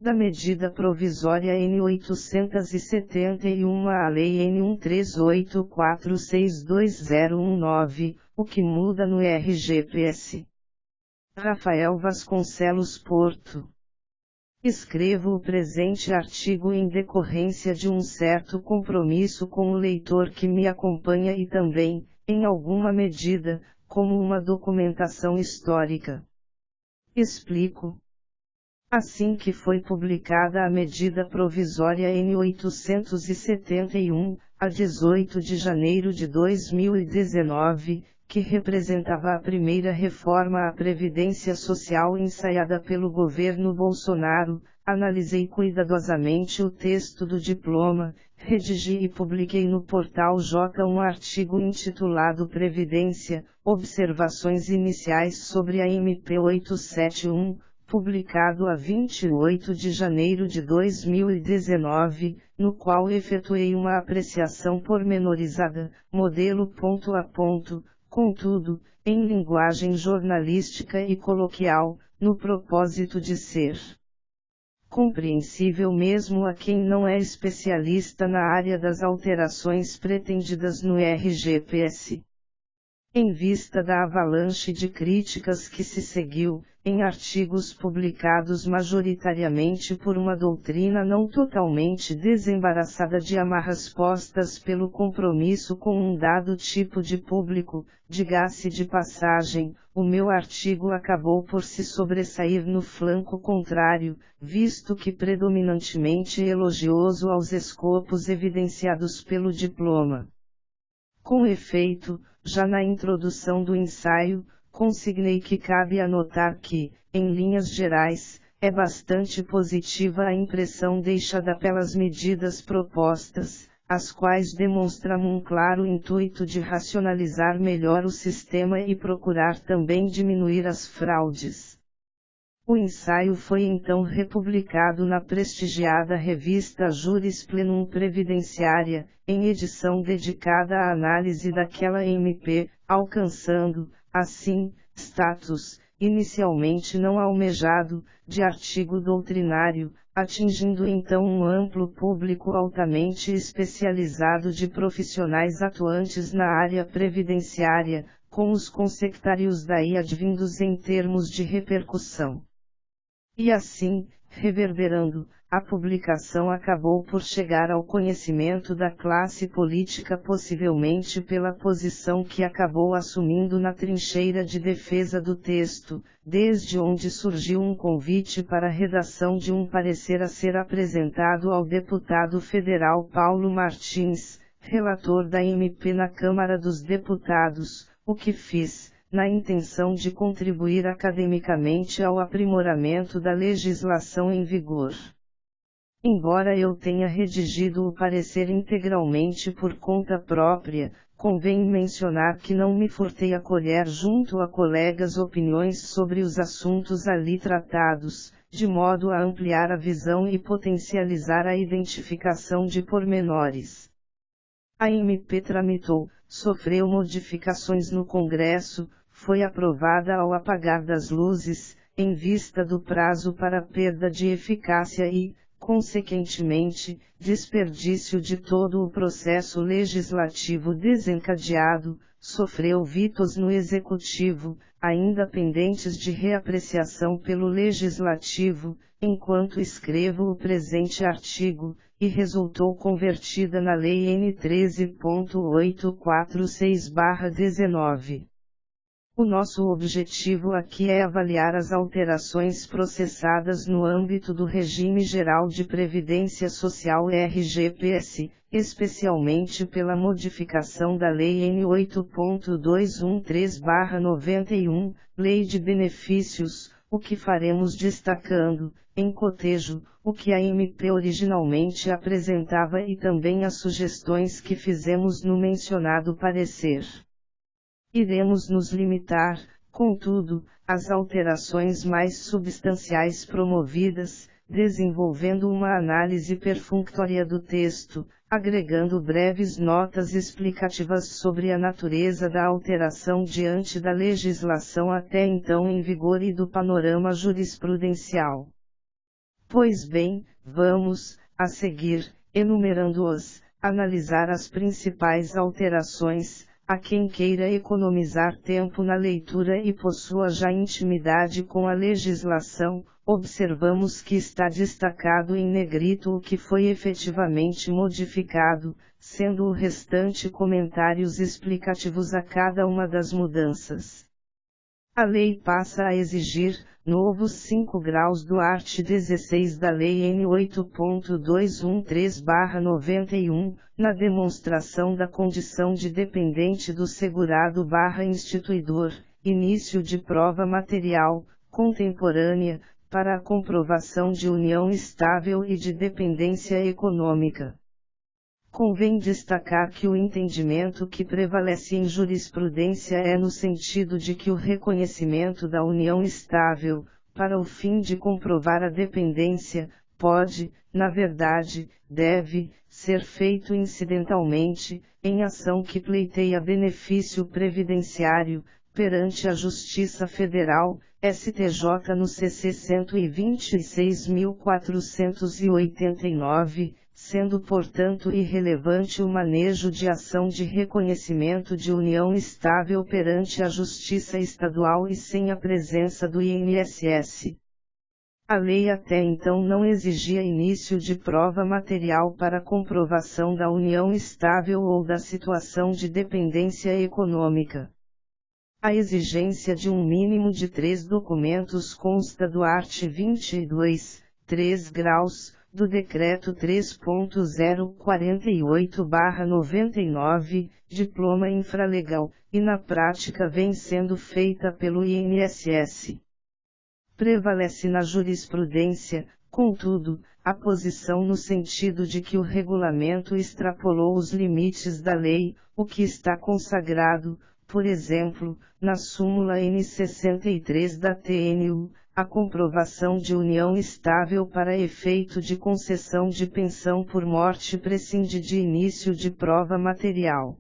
da medida provisória N. 871 à Lei N. 1384622019, o que muda no RGPS. Rafael Vasconcelos Porto. Escrevo o presente artigo em decorrência de um certo compromisso com o leitor que me acompanha e também, em alguma medida, como uma documentação histórica. Explico. Assim que foi publicada a medida provisória N. 871, a 18 de janeiro de 2019, que representava a primeira reforma à Previdência Social ensaiada pelo governo Bolsonaro, analisei cuidadosamente o texto do diploma, redigi e publiquei no portal J um artigo intitulado Previdência, Observações Iniciais sobre a MP 871, publicado a 28 de janeiro de 2019, no qual efetuei uma apreciação pormenorizada, modelo ponto a ponto, contudo, em linguagem jornalística e coloquial, no propósito de ser compreensível mesmo a quem não é especialista na área das alterações pretendidas no RGPS. Em vista da avalanche de críticas que se seguiu, em artigos publicados majoritariamente por uma doutrina não totalmente desembaraçada de amarras postas pelo compromisso com um dado tipo de público, diga-se de passagem, o meu artigo acabou por se sobressair no flanco contrário, visto que predominantemente elogioso aos escopos evidenciados pelo diploma. Com efeito, já na introdução do ensaio, consignei que cabe anotar que, em linhas gerais, é bastante positiva a impressão deixada pelas medidas propostas, as quais demonstram um claro intuito de racionalizar melhor o sistema e procurar também diminuir as fraudes. O ensaio foi então republicado na prestigiada revista Juris Plenum Previdenciária, em edição dedicada à análise daquela MP, alcançando, assim, status, inicialmente não almejado, de artigo doutrinário, atingindo então um amplo público altamente especializado de profissionais atuantes na área previdenciária, com os consectários daí advindos em termos de repercussão. E assim, reverberando, a publicação acabou por chegar ao conhecimento da classe política possivelmente pela posição que acabou assumindo na trincheira de defesa do texto, desde onde surgiu um convite para a redação de um parecer a ser apresentado ao deputado federal Paulo Martins, relator da MP na Câmara dos Deputados, o que fiz, na intenção de contribuir academicamente ao aprimoramento da legislação em vigor. Embora eu tenha redigido o parecer integralmente por conta própria, convém mencionar que não me furtei a colher junto a colegas opiniões sobre os assuntos ali tratados, de modo a ampliar a visão e potencializar a identificação de pormenores. A MP tramitou, sofreu modificações no Congresso, foi aprovada ao apagar das luzes, em vista do prazo para perda de eficácia e, consequentemente, desperdício de todo o processo legislativo desencadeado, sofreu vetos no Executivo, ainda pendentes de reapreciação pelo Legislativo, enquanto escrevo o presente artigo, e resultou convertida na Lei N. 13.846/19. O nosso objetivo aqui é avaliar as alterações processadas no âmbito do Regime Geral de Previdência Social RGPS, especialmente pela modificação da Lei N. 8.213/91, Lei de Benefícios, o que faremos destacando, em cotejo, o que a MP originalmente apresentava e também as sugestões que fizemos no mencionado parecer. Iremos nos limitar, contudo, às alterações mais substanciais promovidas, desenvolvendo uma análise perfunctória do texto, agregando breves notas explicativas sobre a natureza da alteração diante da legislação até então em vigor e do panorama jurisprudencial. Pois bem, vamos, a seguir, enumerando-os, analisar as principais alterações. A quem queira economizar tempo na leitura e possua já intimidade com a legislação, observamos que está destacado em negrito o que foi efetivamente modificado, sendo o restante comentários explicativos a cada uma das mudanças. A lei passa a exigir, novos 5 graus do art. 16 da Lei N. 8.213/91, na demonstração da condição de dependente do segurado/instituidor, início de prova material, contemporânea, para a comprovação de união estável e de dependência econômica. Convém destacar que o entendimento que prevalece em jurisprudência é no sentido de que o reconhecimento da união estável, para o fim de comprovar a dependência, pode, na verdade, deve, ser feito incidentalmente, em ação que pleiteia benefício previdenciário, perante a Justiça Federal, STJ no CC 126.489, sendo portanto irrelevante o manejo de ação de reconhecimento de união estável perante a Justiça Estadual e sem a presença do INSS. A lei até então não exigia início de prova material para comprovação da união estável ou da situação de dependência econômica. A exigência de um mínimo de 3 documentos consta do art. 22, 3 graus, do Decreto 3.048/99, diploma infralegal, e na prática vem sendo feita pelo INSS. Prevalece na jurisprudência, contudo, a posição no sentido de que o regulamento extrapolou os limites da lei, o que está consagrado, por exemplo, na súmula N. 63 da TNU, a comprovação de união estável para efeito de concessão de pensão por morte prescinde de início de prova material.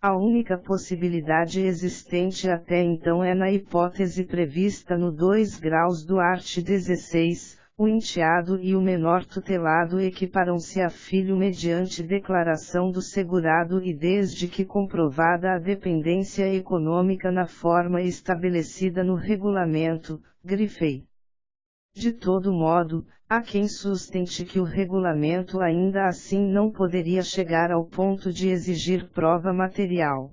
A única possibilidade existente até então é na hipótese prevista no 2 graus do art. 16, o enteado e o menor tutelado equiparam-se a filho mediante declaração do segurado e desde que comprovada a dependência econômica na forma estabelecida no regulamento, grifei. De todo modo, há quem sustente que o regulamento ainda assim não poderia chegar ao ponto de exigir prova material.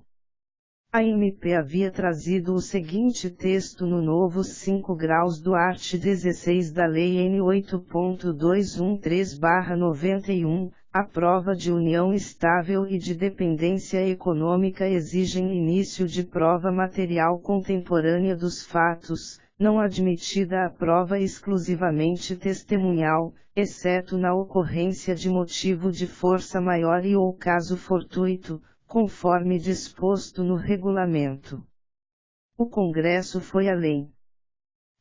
A MP havia trazido o seguinte texto no novo 5 graus do art. 16 da Lei N. 8.213/91, a prova de união estável e de dependência econômica exigem início de prova material contemporânea dos fatos, não admitida a prova exclusivamente testemunhal, exceto na ocorrência de motivo de força maior e ou caso fortuito, conforme disposto no regulamento. O Congresso foi além.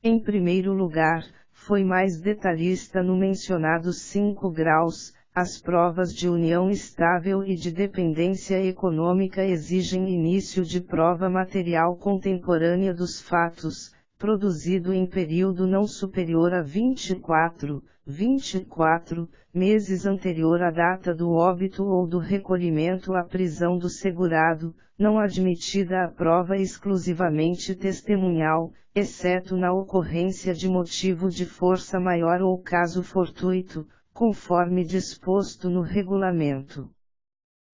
Em primeiro lugar, foi mais detalhista no mencionado 5 graus, as provas de união estável e de dependência econômica exigem início de prova material contemporânea dos fatos, produzido em período não superior a 24 meses anterior à data do óbito ou do recolhimento à prisão do segurado, não admitida a prova exclusivamente testemunhal, exceto na ocorrência de motivo de força maior ou caso fortuito, conforme disposto no regulamento.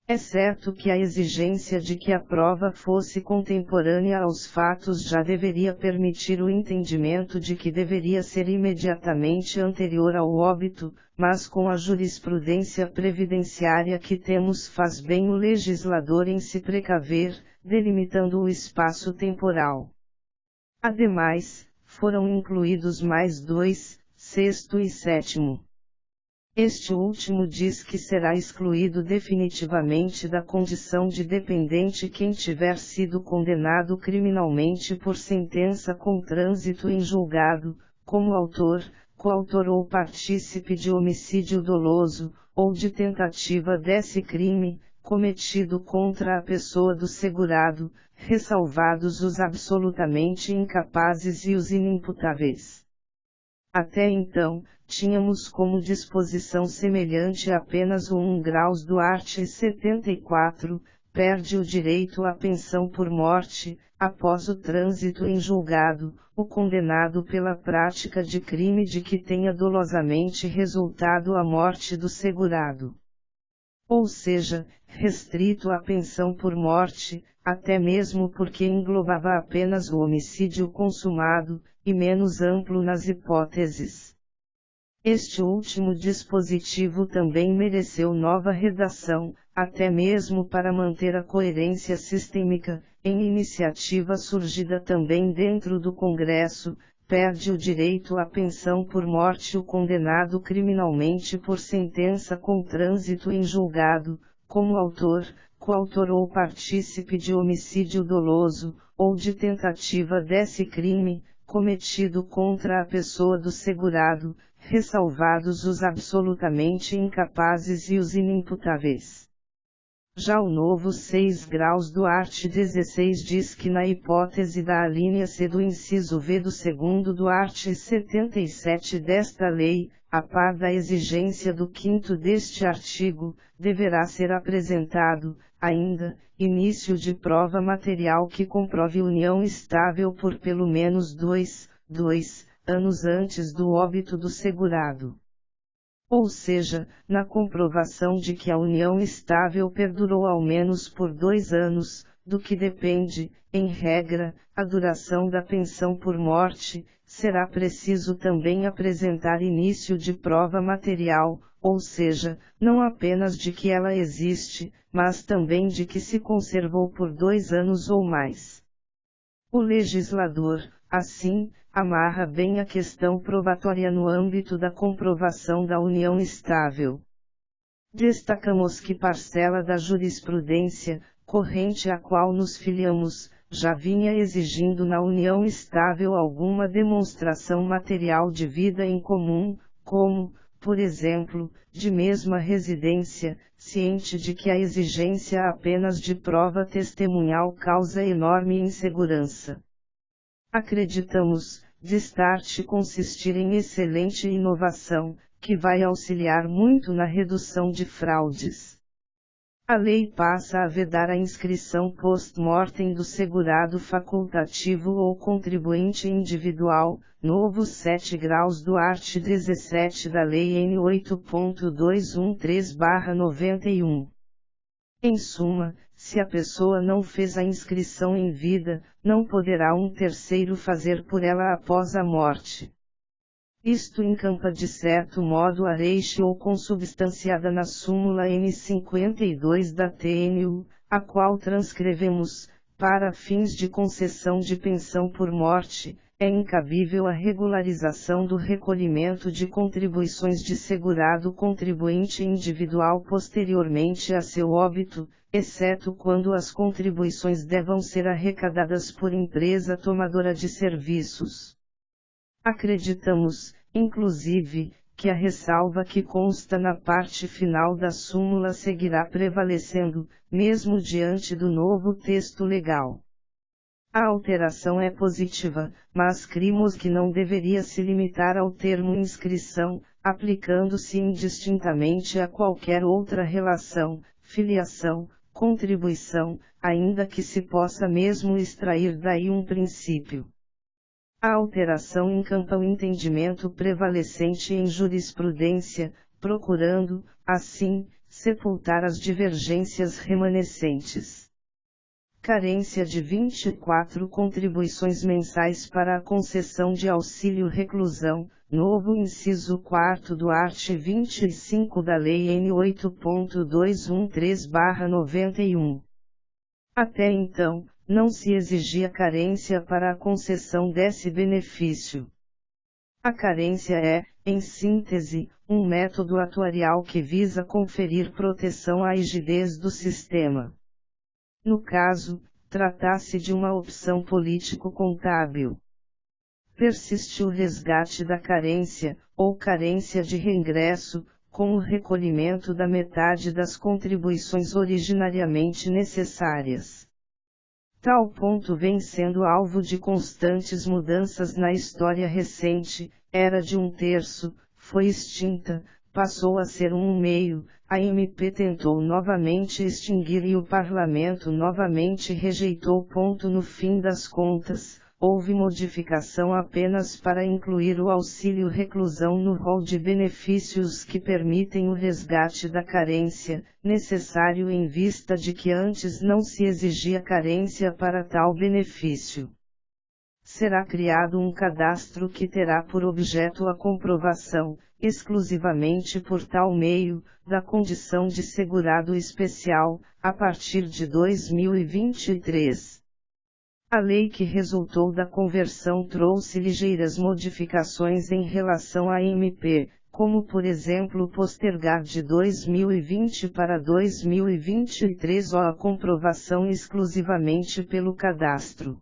É certo que a exigência de que a prova fosse contemporânea aos fatos já deveria permitir o entendimento de que deveria ser imediatamente anterior ao óbito, mas com a jurisprudência previdenciária que temos faz bem o legislador em se precaver, delimitando o espaço temporal. Ademais, foram incluídos mais 2, 6º e 7º. Este último diz que será excluído definitivamente da condição de dependente quem tiver sido condenado criminalmente por sentença com trânsito em julgado, como autor, coautor ou partícipe de homicídio doloso, ou de tentativa desse crime, cometido contra a pessoa do segurado, ressalvados os absolutamente incapazes e os inimputáveis. Até então, tínhamos como disposição semelhante apenas o 1 graus do art. 74, perde o direito à pensão por morte, após o trânsito em julgado, o condenado pela prática de crime de que tenha dolosamente resultado a morte do segurado. Ou seja, restrito à pensão por morte, até mesmo porque englobava apenas o homicídio consumado, e menos amplo nas hipóteses. Este último dispositivo também mereceu nova redação, até mesmo para manter a coerência sistêmica, em iniciativa surgida também dentro do Congresso, perde o direito à pensão por morte o condenado criminalmente por sentença com trânsito em julgado, como autor, coautor ou partícipe de homicídio doloso, ou de tentativa desse crime, cometido contra a pessoa do segurado, ressalvados os absolutamente incapazes e os inimputáveis. Já o novo 6 graus do art. 16 diz que na hipótese da alínea C do inciso V do segundo do art. 77 desta lei, a par da exigência do 5º deste artigo, deverá ser apresentado, ainda, início de prova material que comprove união estável por pelo menos 2 anos antes do óbito do segurado. Ou seja, na comprovação de que a união estável perdurou ao menos por 2 anos, do que depende, em regra, a duração da pensão por morte, será preciso também apresentar início de prova material, ou seja, não apenas de que ela existe, mas também de que se conservou por 2 anos ou mais. O legislador, assim, amarra bem a questão probatória no âmbito da comprovação da união estável. Destacamos que parcela da jurisprudência, corrente à qual nos filiamos, já vinha exigindo na união estável alguma demonstração material de vida em comum, como, por exemplo, de mesma residência, ciente de que a exigência apenas de prova testemunhal causa enorme insegurança. Acreditamos, Destarte consistir em excelente inovação, que vai auxiliar muito na redução de fraudes. A lei passa a vedar a inscrição post-mortem do segurado facultativo ou contribuinte individual, novo 7 graus do art. 17 da Lei N. 8.213/91. Em suma, se a pessoa não fez a inscrição em vida, não poderá um terceiro fazer por ela após a morte. Isto encampa de certo modo a ratio consubstanciada na súmula N52 da TNU, a qual transcrevemos, para fins de concessão de pensão por morte, é incabível a regularização do recolhimento de contribuições de segurado contribuinte individual posteriormente a seu óbito, exceto quando as contribuições devam ser arrecadadas por empresa tomadora de serviços. Acreditamos, inclusive, que a ressalva que consta na parte final da súmula seguirá prevalecendo, mesmo diante do novo texto legal. A alteração é positiva, mas cremos que não deveria se limitar ao termo inscrição, aplicando-se indistintamente a qualquer outra relação, filiação, contribuição, ainda que se possa mesmo extrair daí um princípio. A alteração encampa o entendimento prevalecente em jurisprudência, procurando, assim, sepultar as divergências remanescentes. Carência de 24 contribuições mensais para a concessão de auxílio-reclusão, novo inciso 4º do art. 25 da Lei N. 8.213/91. Até então, não se exigia carência para a concessão desse benefício. A carência é, em síntese, um método atuarial que visa conferir proteção à rigidez do sistema. No caso, trata-se de uma opção político-contábil. Persiste o resgate da carência, ou carência de reingresso, com o recolhimento da metade das contribuições originariamente necessárias. Tal ponto vem sendo alvo de constantes mudanças na história recente, era de 1/3, foi extinta, passou a ser 1/2, a MP tentou novamente extinguir e o Parlamento novamente rejeitou. No fim das contas, houve modificação apenas para incluir o auxílio reclusão no rol de benefícios que permitem o resgate da carência, necessário em vista de que antes não se exigia carência para tal benefício. Será criado um cadastro que terá por objeto a comprovação, exclusivamente por tal meio, da condição de segurado especial, a partir de 2023. A lei que resultou da conversão trouxe ligeiras modificações em relação à MP, como por exemplo postergar de 2020 para 2023 a comprovação exclusivamente pelo cadastro.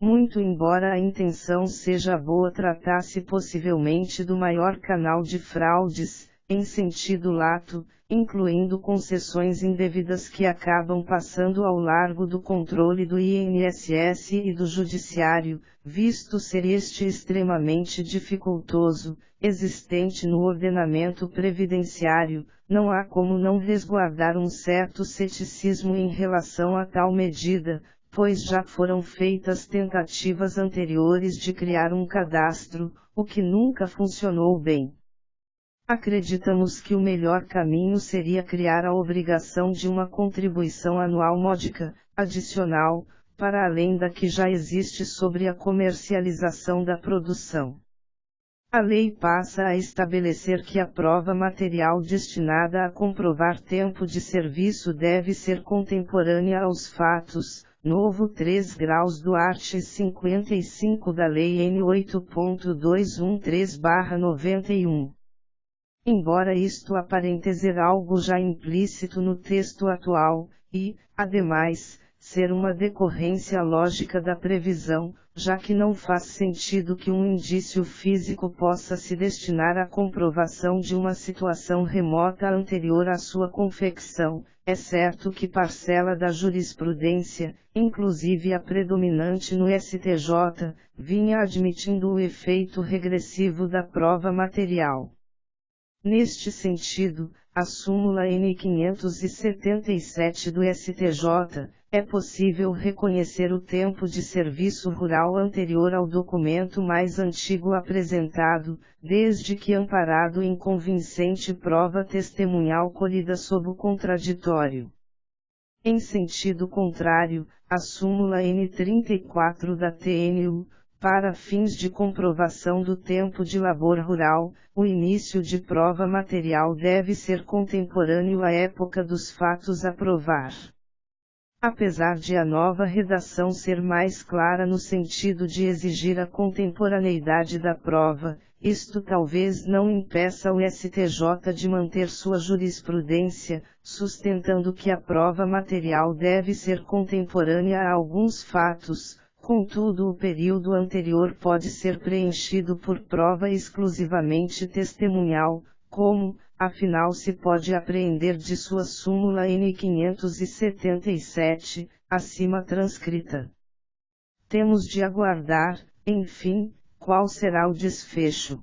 Muito embora a intenção seja boa, tratar-se possivelmente do maior canal de fraudes, em sentido lato, incluindo concessões indevidas que acabam passando ao largo do controle do INSS e do Judiciário, visto ser este extremamente dificultoso, existente no ordenamento previdenciário, não há como não resguardar um certo ceticismo em relação a tal medida, pois já foram feitas tentativas anteriores de criar um cadastro, o que nunca funcionou bem. Acreditamos que o melhor caminho seria criar a obrigação de uma contribuição anual módica, adicional, para além da que já existe sobre a comercialização da produção. A lei passa a estabelecer que a prova material destinada a comprovar tempo de serviço deve ser contemporânea aos fatos, novo 3 graus do art. 55 da Lei N. 8.213/91. Embora isto aparente ser algo já implícito no texto atual, e, ademais, ser uma decorrência lógica da previsão, já que não faz sentido que um indício físico possa se destinar à comprovação de uma situação remota anterior à sua confecção, é certo que parcela da jurisprudência, inclusive a predominante no STJ, vinha admitindo o efeito regressivo da prova material. Neste sentido, a súmula N. 577 do STJ, é possível reconhecer o tempo de serviço rural anterior ao documento mais antigo apresentado, desde que amparado em convincente prova testemunhal colhida sob o contraditório. Em sentido contrário, a súmula N. 34 da TNU, para fins de comprovação do tempo de labor rural, o início de prova material deve ser contemporâneo à época dos fatos a provar. Apesar de a nova redação ser mais clara no sentido de exigir a contemporaneidade da prova, isto talvez não impeça o STJ de manter sua jurisprudência, sustentando que a prova material deve ser contemporânea a alguns fatos. Contudo, o período anterior pode ser preenchido por prova exclusivamente testemunhal, como, afinal, se pode apreender de sua súmula N. 577, acima transcrita. Temos de aguardar, enfim, qual será o desfecho.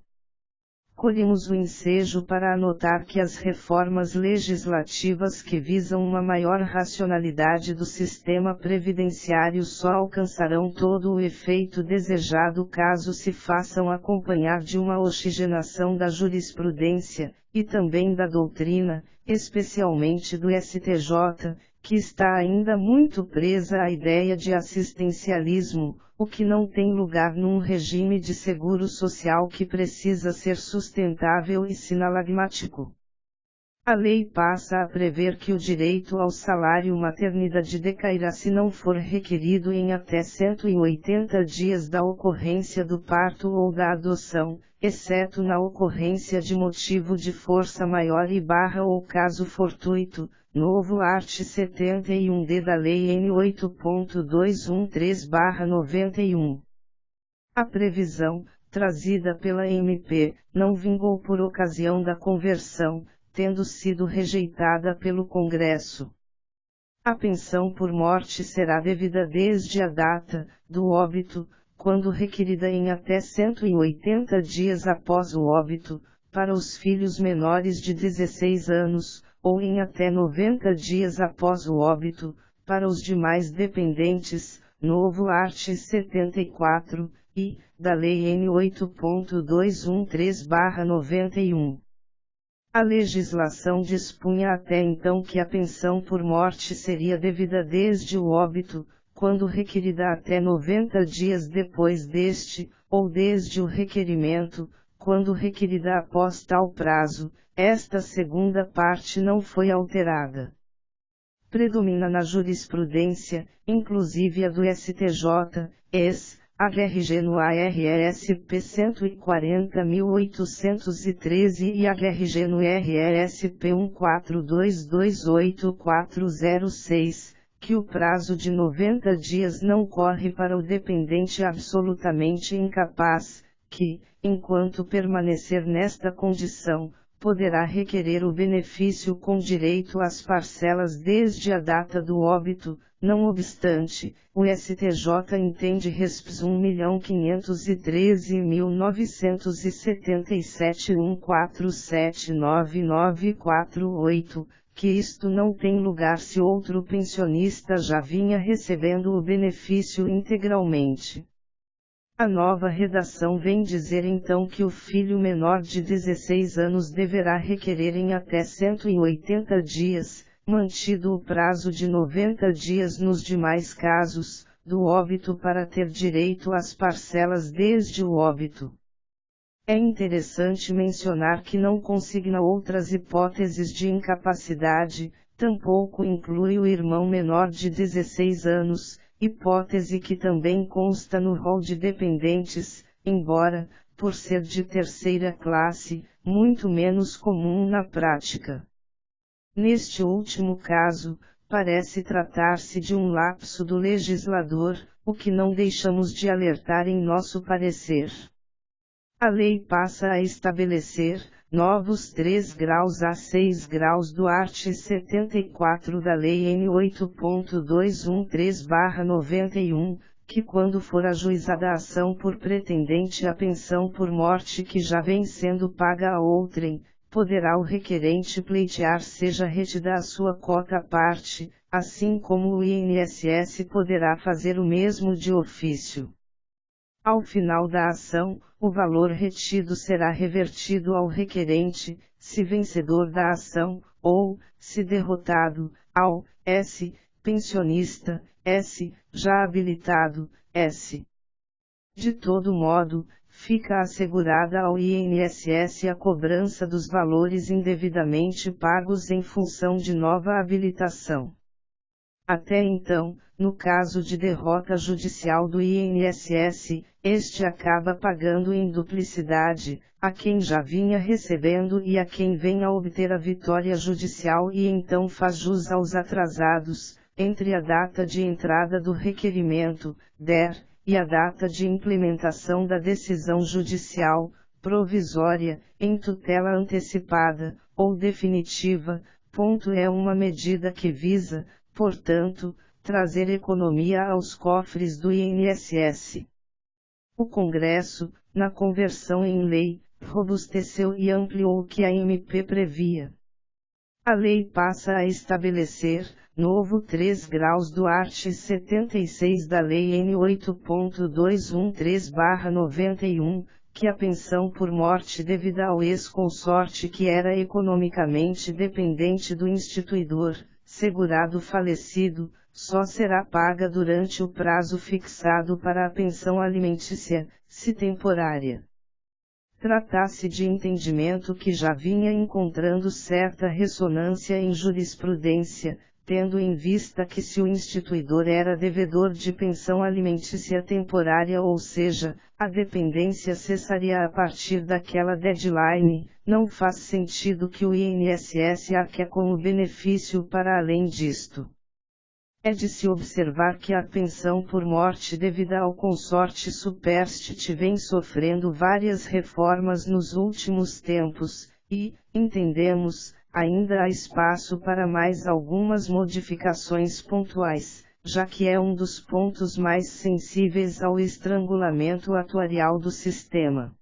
Colhemos o ensejo para anotar que as reformas legislativas que visam uma maior racionalidade do sistema previdenciário só alcançarão todo o efeito desejado caso se façam acompanhar de uma oxigenação da jurisprudência, e também da doutrina, especialmente do STJ, que está ainda muito presa à ideia de assistencialismo, o que não tem lugar num regime de seguro social que precisa ser sustentável e sinalagmático. A lei passa a prever que o direito ao salário maternidade decairá se não for requerido em até 180 dias da ocorrência do parto ou da adoção, exceto na ocorrência de motivo de força maior ou caso fortuito, novo art. 71d da Lei N. 8.213/91. A previsão, trazida pela MP, não vingou por ocasião da conversão, tendo sido rejeitada pelo Congresso. A pensão por morte será devida desde a data do óbito, quando requerida em até 180 dias após o óbito, para os filhos menores de 16 anos, ou em até 90 dias após o óbito, para os demais dependentes, novo art. 74, e, da Lei N. 8.213/91. A legislação dispunha até então que a pensão por morte seria devida desde o óbito, quando requerida até 90 dias depois deste, ou desde o requerimento, quando requerida após tal prazo. Esta segunda parte não foi alterada. Predomina na jurisprudência, inclusive a do STJ, AGRG no ARSP 140.813 e AGRG no RRSP 14228406, que o prazo de 90 dias não corre para o dependente absolutamente incapaz, que, enquanto permanecer nesta condição, poderá requerer o benefício com direito às parcelas desde a data do óbito. Não obstante, o STJ entende Resp. 1.513.977.1479948, que isto não tem lugar se outro pensionista já vinha recebendo o benefício integralmente. A nova redação vem dizer então que o filho menor de 16 anos deverá requerer em até 180 dias, mantido o prazo de 90 dias nos demais casos, do óbito para ter direito às parcelas desde o óbito. É interessante mencionar que não consigna outras hipóteses de incapacidade, tampouco inclui o irmão menor de 16 anos, hipótese que também consta no rol de dependentes, embora, por ser de terceira classe, muito menos comum na prática. Neste último caso, parece tratar-se de um lapso do legislador, o que não deixamos de alertar em nosso parecer. A lei passa a estabelecer novos 3 graus a 6 graus do art. 74 da Lei N. 8.213/91, que quando for ajuizada a ação por pretendente à pensão por morte que já vem sendo paga a outrem, poderá o requerente pleitear seja retida a sua cota à parte, assim como o INSS poderá fazer o mesmo de ofício. Ao final da ação, o valor retido será revertido ao requerente, se vencedor da ação, ou, se derrotado, ao S. pensionista, S. já habilitado, S. De todo modo, fica assegurada ao INSS a cobrança dos valores indevidamente pagos em função de nova habilitação. Até então, no caso de derrota judicial do INSS, este acaba pagando em duplicidade, a quem já vinha recebendo e a quem vem a obter a vitória judicial e então faz jus aos atrasados, entre a data de entrada do requerimento, DER, e a data de implementação da decisão judicial, provisória, em tutela antecipada, ou definitiva. É uma medida que visa, portanto, trazer economia aos cofres do INSS. O Congresso, na conversão em lei, robusteceu e ampliou o que a MP previa. A lei passa a estabelecer, novo 3 graus do art. 76 da Lei N. 8.213/91, que a pensão por morte devida ao ex-consorte que era economicamente dependente do instituidor, segurado falecido, só será paga durante o prazo fixado para a pensão alimentícia, se temporária. Trata-se de entendimento que já vinha encontrando certa ressonância em jurisprudência, tendo em vista que se o instituidor era devedor de pensão alimentícia temporária, ou seja, a dependência cessaria a partir daquela deadline, não faz sentido que o INSS arque com o benefício para além disto. É de se observar que a pensão por morte devida ao consorte superstite vem sofrendo várias reformas nos últimos tempos, e, entendemos, ainda há espaço para mais algumas modificações pontuais, já que é um dos pontos mais sensíveis ao estrangulamento atuarial do sistema.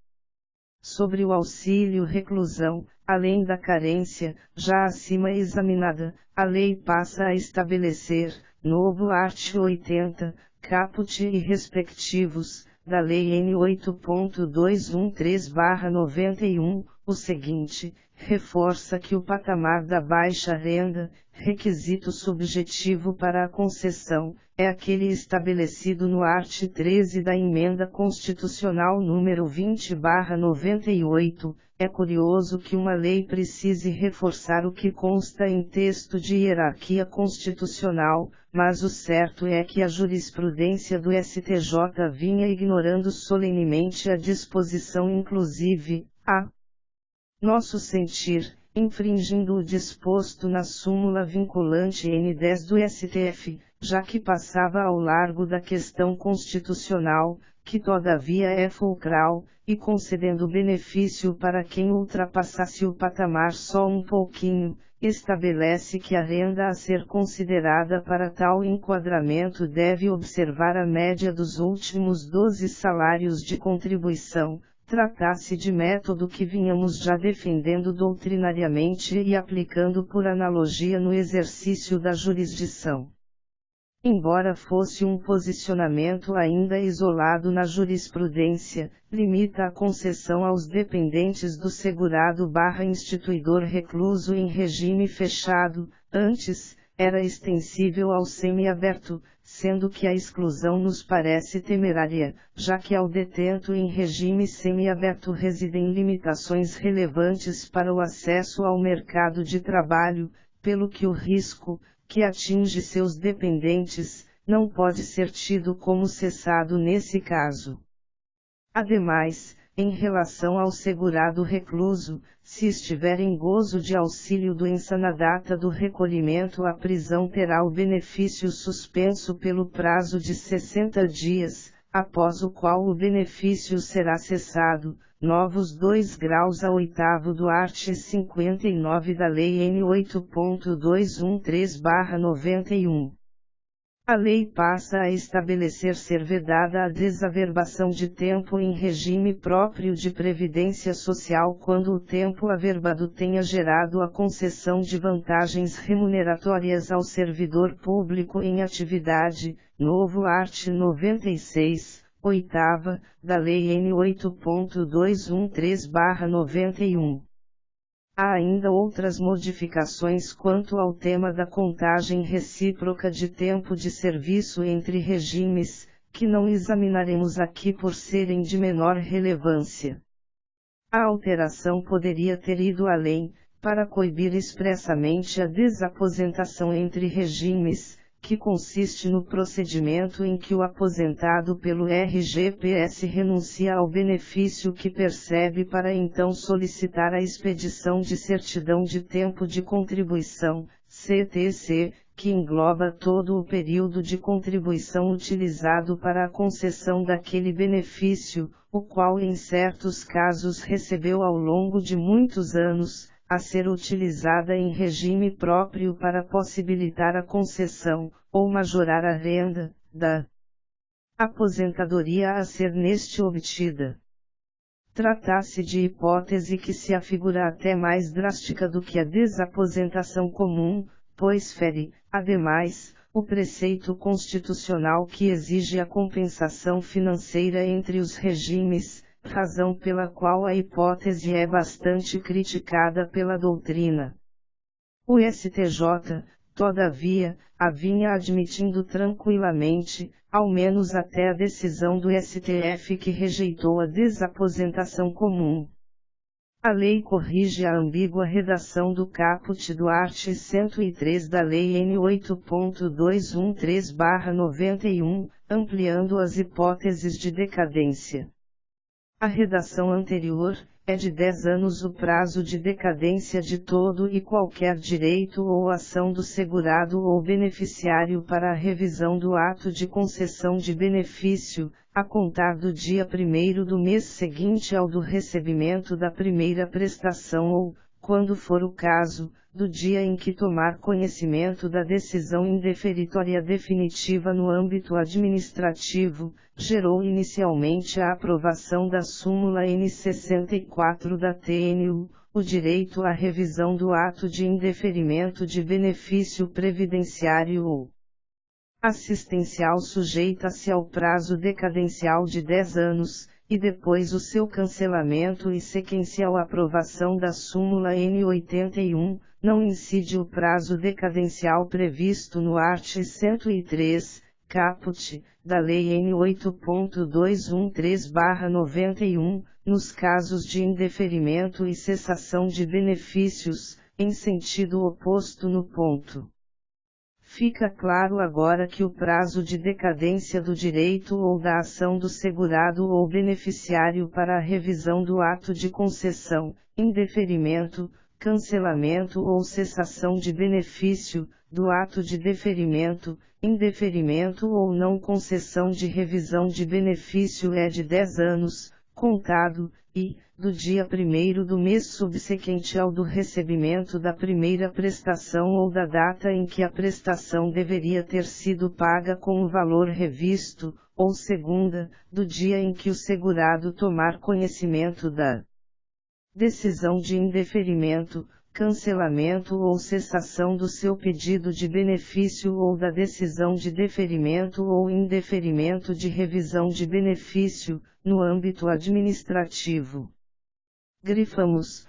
Sobre o auxílio-reclusão, além da carência, já acima examinada, a lei passa a estabelecer, novo art. 80, caput e respectivos, da Lei N. 8.213/91, o seguinte, reforça que o patamar da baixa renda, requisito subjetivo para a concessão, é aquele estabelecido no art. 13 da Emenda Constitucional número 20/98. É curioso que uma lei precise reforçar o que consta em texto de hierarquia constitucional, mas o certo é que a jurisprudência do STJ vinha ignorando solenemente a disposição, inclusive, a nosso sentir, infringindo o disposto na súmula vinculante N10 do STF, já que passava ao largo da questão constitucional, que todavia é fulcral, e concedendo benefício para quem ultrapassasse o patamar só um pouquinho, estabelece que a renda a ser considerada para tal enquadramento deve observar a média dos últimos 12 salários de contribuição. Trata-se de método que vinhamos já defendendo doutrinariamente e aplicando por analogia no exercício da jurisdição. Embora fosse um posicionamento ainda isolado na jurisprudência, limita a concessão aos dependentes do segurado/instituidor recluso em regime fechado, antes, era extensível ao semiaberto, sendo que a exclusão nos parece temerária, já que ao detento em regime semiaberto residem limitações relevantes para o acesso ao mercado de trabalho, pelo que o risco, que atinge seus dependentes, não pode ser tido como cessado nesse caso. Ademais, em relação ao segurado recluso, se estiver em gozo de auxílio-doença na data do recolhimento à prisão terá o benefício suspenso pelo prazo de 60 dias, após o qual o benefício será cessado, novos 2 graus a 8º do art. 59 da Lei N. 8.213/91. A lei passa a estabelecer ser vedada a desaverbação de tempo em regime próprio de previdência social quando o tempo averbado tenha gerado a concessão de vantagens remuneratórias ao servidor público em atividade, novo art. 96, 8ª, da Lei N. 8.213/91. Há ainda outras modificações quanto ao tema da contagem recíproca de tempo de serviço entre regimes, que não examinaremos aqui por serem de menor relevância. A alteração poderia ter ido além, para coibir expressamente a desaposentação entre regimes, que consiste no procedimento em que o aposentado pelo RGPS renuncia ao benefício que percebe para então solicitar a expedição de certidão de tempo de contribuição, CTC, que engloba todo o período de contribuição utilizado para a concessão daquele benefício, o qual em certos casos recebeu ao longo de muitos anos, a ser utilizada em regime próprio para possibilitar a concessão, ou majorar a renda, da aposentadoria a ser neste obtida. Trata-se de hipótese que se afigura até mais drástica do que a desaposentação comum, pois fere, ademais, o preceito constitucional que exige a compensação financeira entre os regimes, razão pela qual a hipótese é bastante criticada pela doutrina. O STJ, todavia, a vinha admitindo tranquilamente, ao menos até a decisão do STF que rejeitou a desaposentação comum. A lei corrige a ambígua redação do caput do art. 103 da Lei N. 8.213/91, ampliando as hipóteses de decadência. A redação anterior, é de 10 anos o prazo de decadência de todo e qualquer direito ou ação do segurado ou beneficiário para a revisão do ato de concessão de benefício, a contar do dia 1º do mês seguinte ao do recebimento da primeira prestação ou, quando for o caso, do dia em que tomar conhecimento da decisão indeferitória definitiva no âmbito administrativo, gerou inicialmente a aprovação da súmula N64 da TNU, o direito à revisão do ato de indeferimento de benefício previdenciário ou assistencial sujeita-se ao prazo decadencial de 10 anos, e depois o seu cancelamento e sequencial aprovação da súmula N81, não incide o prazo decadencial previsto no art. 103, caput, da Lei N. 8.213/91, nos casos de indeferimento e cessação de benefícios, em sentido oposto no ponto. Fica claro agora que o prazo de decadência do direito ou da ação do segurado ou beneficiário para a revisão do ato de concessão, indeferimento, cancelamento ou cessação de benefício, do ato de deferimento, indeferimento ou não concessão de revisão de benefício é de 10 anos, contado, e, do dia 1º do mês subsequente ao do recebimento da primeira prestação ou da data em que a prestação deveria ter sido paga com o valor revisto, ou segunda, do dia em que o segurado tomar conhecimento da decisão de indeferimento, cancelamento ou cessação do seu pedido de benefício ou da decisão de deferimento ou indeferimento de revisão de benefício, no âmbito administrativo. Grifamos,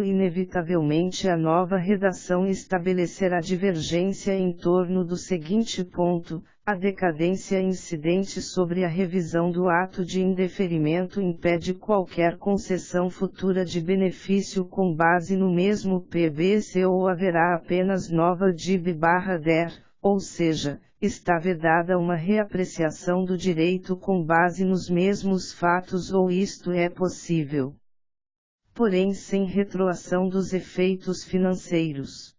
inevitavelmente a nova redação estabelecerá divergência em torno do seguinte ponto: a decadência incidente sobre a revisão do ato de indeferimento impede qualquer concessão futura de benefício com base no mesmo PBC ou haverá apenas nova DIB/DER, ou seja, está vedada uma reapreciação do direito com base nos mesmos fatos ou isto é possível, porém sem retroação dos efeitos financeiros.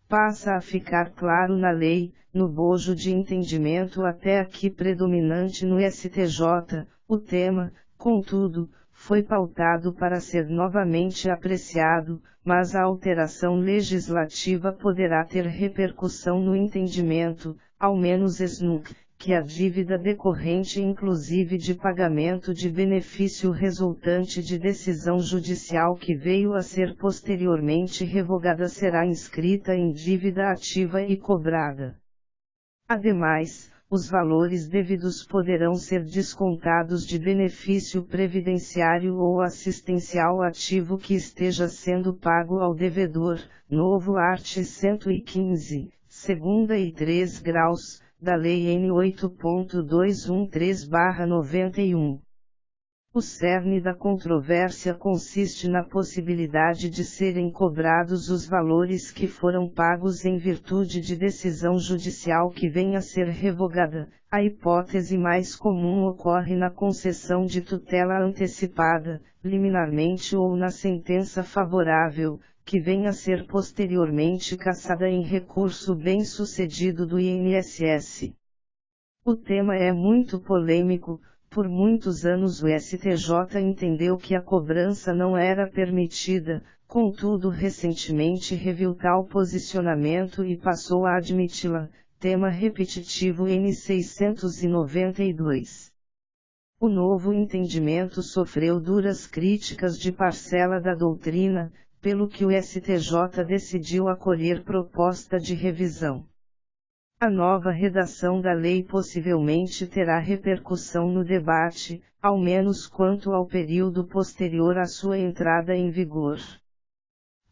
Passa a ficar claro na lei, no bojo de entendimento até aqui predominante no STJ, o tema, contudo, foi pautado para ser novamente apreciado, mas a alteração legislativa poderá ter repercussão no entendimento, ao menos ex-nunc, que a dívida decorrente inclusive de pagamento de benefício resultante de decisão judicial que veio a ser posteriormente revogada será inscrita em dívida ativa e cobrada. Ademais, os valores devidos poderão ser descontados de benefício previdenciário ou assistencial ativo que esteja sendo pago ao devedor, novo art. 115, segunda e 3 graus, da Lei N. 8.213/91. O cerne da controvérsia consiste na possibilidade de serem cobrados os valores que foram pagos em virtude de decisão judicial que venha a ser revogada. A hipótese mais comum ocorre na concessão de tutela antecipada, liminarmente ou na sentença favorável, que venha a ser posteriormente cassada em recurso bem-sucedido do INSS. O tema é muito polêmico. Por muitos anos o STJ entendeu que a cobrança não era permitida, contudo recentemente reviu tal posicionamento e passou a admiti-la, tema repetitivo N. 692. O novo entendimento sofreu duras críticas de parcela da doutrina, pelo que o STJ decidiu acolher proposta de revisão. A nova redação da lei possivelmente terá repercussão no debate, ao menos quanto ao período posterior à sua entrada em vigor.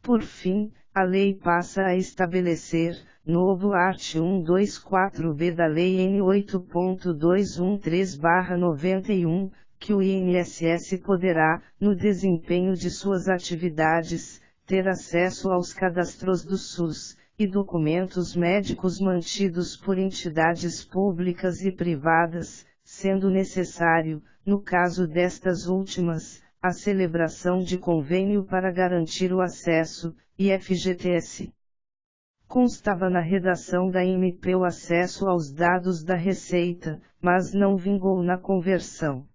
Por fim, a lei passa a estabelecer, novo art. 124b da Lei N. 8.213/91, que o INSS poderá, no desempenho de suas atividades, ter acesso aos cadastros do SUS e documentos médicos mantidos por entidades públicas e privadas, sendo necessário, no caso destas últimas, a celebração de convênio para garantir o acesso, e FGTS. Constava na redação da MP o acesso aos dados da Receita, mas não vingou na conversão.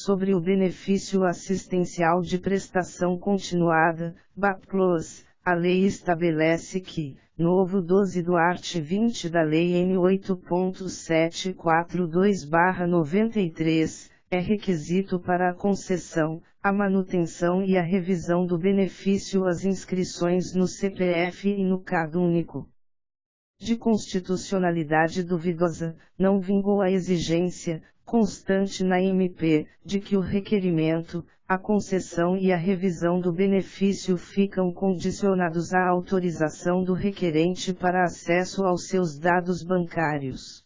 sobre o benefício assistencial de prestação continuada, BAPCLOS, a lei estabelece que, novo 12 do art. 20 da Lei N. 8.742/93, é requisito para a concessão, a manutenção e a revisão do benefício as inscrições no CPF e no CAD único. De constitucionalidade duvidosa, não vingou a exigência, constante na MP, de que o requerimento, a concessão e a revisão do benefício ficam condicionados à autorização do requerente para acesso aos seus dados bancários.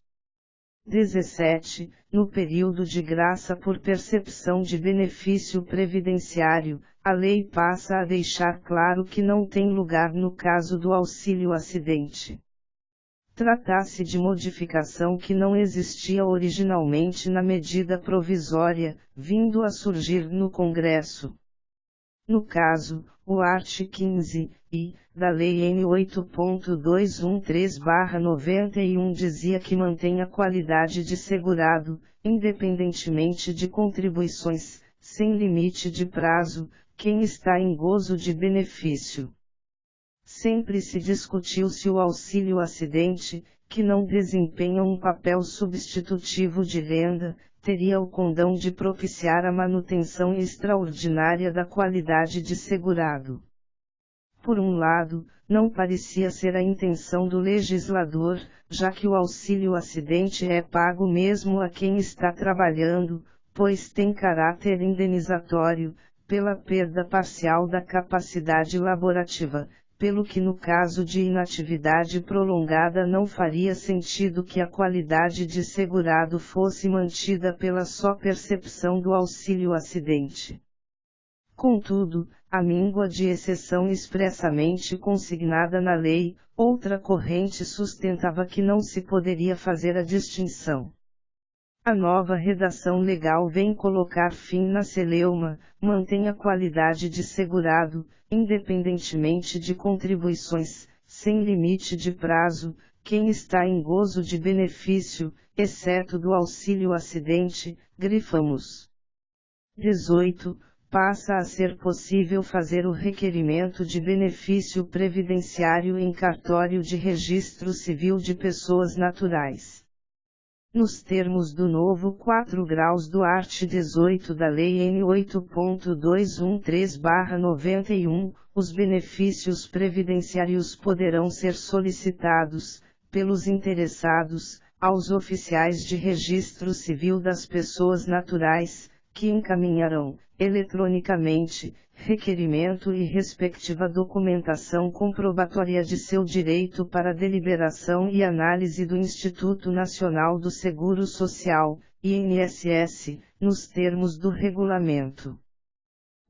17. No período de graça por percepção de benefício previdenciário, a lei passa a deixar claro que não tem lugar no caso do auxílio-acidente. Trata-se de modificação que não existia originalmente na medida provisória, vindo a surgir no Congresso. No caso, o art. 15, I, da Lei N. 8.213/91 dizia que mantém a qualidade de segurado, independentemente de contribuições, sem limite de prazo, quem está em gozo de benefício. Sempre se discutiu se o auxílio-acidente, que não desempenha um papel substitutivo de renda, teria o condão de propiciar a manutenção extraordinária da qualidade de segurado. Por um lado, não parecia ser a intenção do legislador, já que o auxílio-acidente é pago mesmo a quem está trabalhando, pois tem caráter indenizatório, pela perda parcial da capacidade laborativa, pelo que no caso de inatividade prolongada não faria sentido que a qualidade de segurado fosse mantida pela só percepção do auxílio-acidente. Contudo, a míngua de exceção expressamente consignada na lei, outra corrente sustentava que não se poderia fazer a distinção. A nova redação legal vem colocar fim na celeuma, mantém a qualidade de segurado, independentemente de contribuições, sem limite de prazo, quem está em gozo de benefício, exceto do auxílio-acidente, grifamos. 18. Passa a ser possível fazer o requerimento de benefício previdenciário em cartório de registro civil de pessoas naturais. Nos termos do novo 4 graus do art. 18 da Lei N. 8.213/91, os benefícios previdenciários poderão ser solicitados, pelos interessados, aos oficiais de registro civil das pessoas naturais, que encaminharão, eletronicamente, requerimento e respectiva documentação comprobatória de seu direito para deliberação e análise do Instituto Nacional do Seguro Social, INSS, nos termos do regulamento.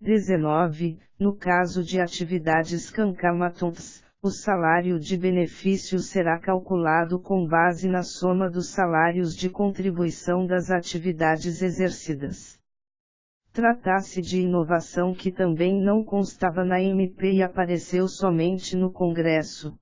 19. No caso de atividades cancamatontas, o salário de benefício será calculado com base na soma dos salários de contribuição das atividades exercidas. Trata-se de inovação que também não constava na MP e apareceu somente no Congresso.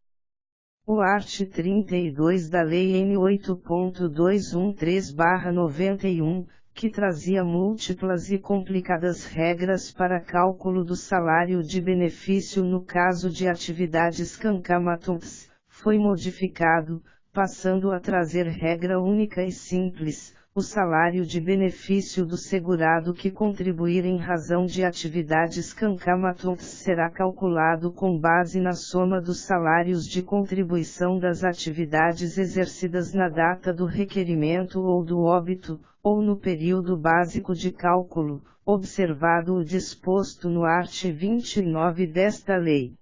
O art. 32 da Lei N. 8.213/91, que trazia múltiplas e complicadas regras para cálculo do salário de benefício no caso de atividades cancamatontas, foi modificado, passando a trazer regra única e simples. O salário de benefício do segurado que contribuir em razão de atividades cancamatontas será calculado com base na soma dos salários de contribuição das atividades exercidas na data do requerimento ou do óbito, ou no período básico de cálculo, observado o disposto no art. 29 desta lei.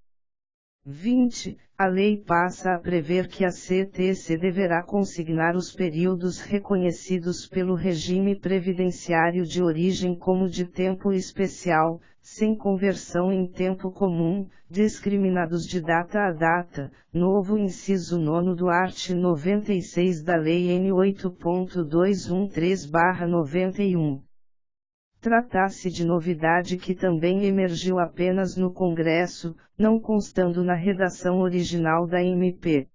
20. A lei passa a prever que a CTC deverá consignar os períodos reconhecidos pelo regime previdenciário de origem como de tempo especial, sem conversão em tempo comum, discriminados de data a data, novo inciso 9 do art. 96 da Lei N. 8.213/91. Trata-se de novidade que também emergiu apenas no Congresso, não constando na redação original da MP.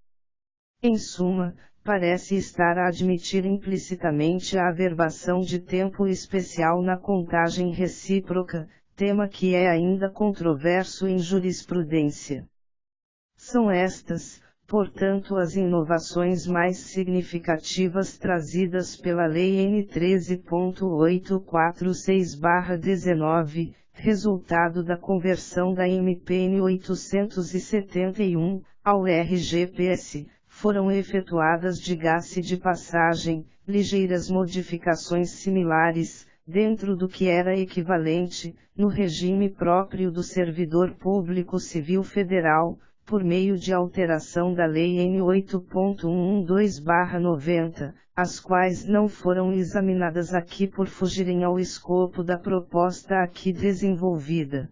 Em suma, parece estar a admitir implicitamente a averbação de tempo especial na contagem recíproca, tema que é ainda controverso em jurisprudência. São estas, portanto, as inovações mais significativas trazidas pela Lei N. 13.846/19, resultado da conversão da MPN 871, ao RGPS, foram efetuadas diga-se de passagem, ligeiras modificações similares, dentro do que era equivalente, no regime próprio do servidor público civil federal, por meio de alteração da Lei N. 8.112/90, as quais não foram examinadas aqui por fugirem ao escopo da proposta aqui desenvolvida.